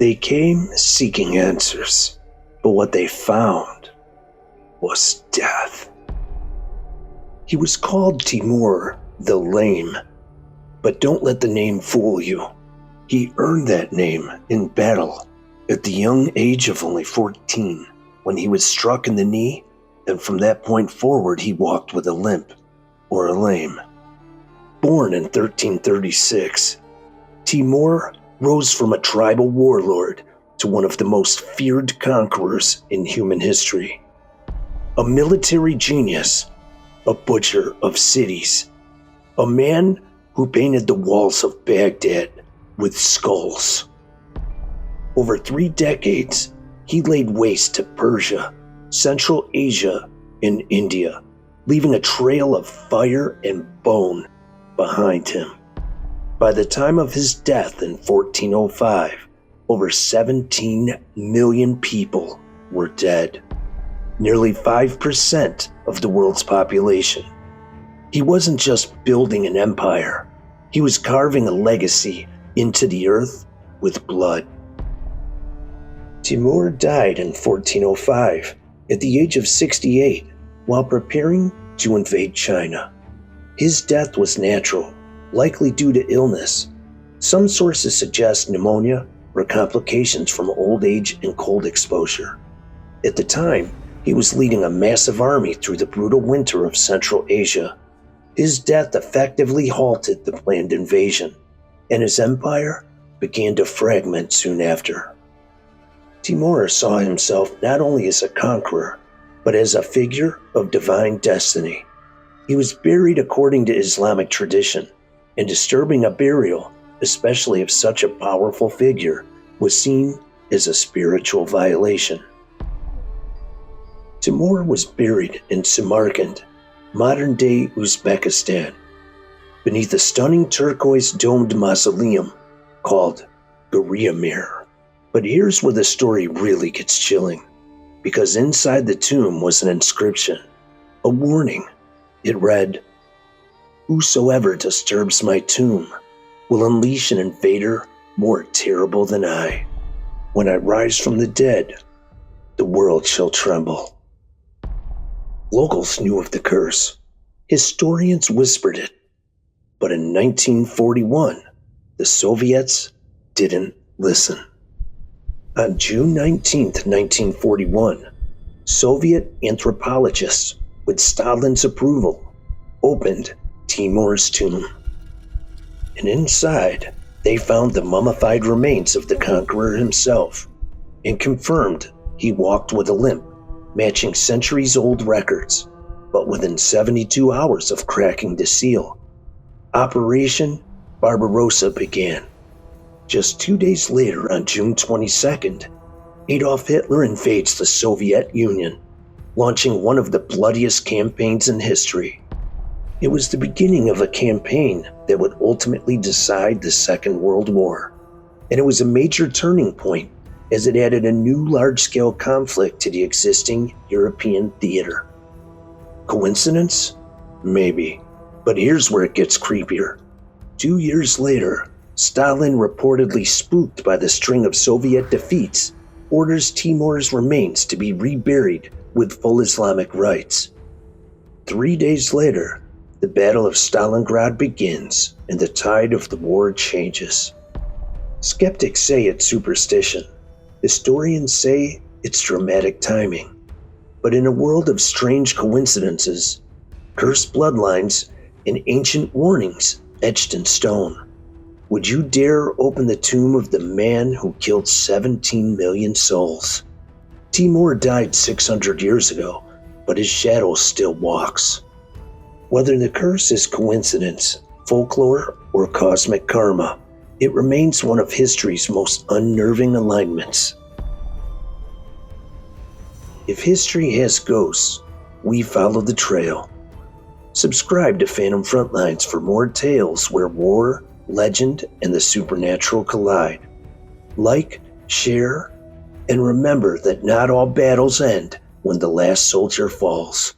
They came seeking answers, but what they found was death. He was called Timur the Lame, but don't let the name fool you. He earned that name in battle at the young age of only 14 when he was struck in the knee, and from that point forward he walked with a limp or a lame. Born in 1336, Timur rose from a tribal warlord to one of the most feared conquerors in human history. A military genius, a butcher of cities, a man who painted the walls of Baghdad with skulls. Over 3 decades, he laid waste to Persia, Central Asia, and India, leaving a trail of fire and bone behind him. By the time of his death in 1405, over 17 million people were dead, nearly 5% of the world's population. He wasn't just building an empire, he was carving a legacy into the earth with blood. Timur died in 1405 at the age of 68 while preparing to invade China. His death was natural, likely due to illness. Some sources suggest pneumonia or complications from old age and cold exposure. At the time, he was leading a massive army through the brutal winter of Central Asia. His death effectively halted the planned invasion, and his empire began to fragment soon after. Timur saw himself not only as a conqueror, but as a figure of divine destiny. He was buried according to Islamic tradition, and disturbing a burial, especially of such a powerful figure, was seen as a spiritual violation. Timur was buried in Samarkand, modern-day Uzbekistan, beneath a stunning turquoise-domed mausoleum called Reburial. But here's where the story really gets chilling, because inside the tomb was an inscription, a warning. It read, "Whosoever disturbs my tomb will unleash an invader more terrible than I. When I rise from the dead, the world shall tremble." Locals knew of the curse. Historians whispered it. But in 1941, the Soviets didn't listen. On June 19, 1941, Soviet anthropologists, with Stalin's approval, opened Timur's tomb. And inside, they found the mummified remains of the conqueror himself, and confirmed he walked with a limp, matching centuries-old records. But within 72 hours of cracking the seal, Operation Barbarossa began. Just 2 days later, on June 22nd, Adolf Hitler invades the Soviet Union, launching one of the bloodiest campaigns in history. It was the beginning of a campaign that would ultimately decide the Second World War, and it was a major turning point as it added a new large-scale conflict to the existing European theater. Coincidence? Maybe. But here's where it gets creepier. 2 years later, Stalin, reportedly spooked by the string of Soviet defeats, orders Timur's remains to be reburied with full Islamic rites. 3 days later, the Battle of Stalingrad begins and the tide of the war changes. Skeptics say it's superstition. Historians say it's dramatic timing. But in a world of strange coincidences, cursed bloodlines, and ancient warnings etched in stone, would you dare open the tomb of the man who killed 17 million souls? Timur died 600 years ago, but his shadow still walks. Whether the curse is coincidence, folklore, or cosmic karma, it remains one of history's most unnerving alignments. If history has ghosts, we follow the trail. Subscribe to Phantom Frontlines for more tales where war, legend, and the supernatural collide. Like, share, and remember that not all battles end when the last soldier falls.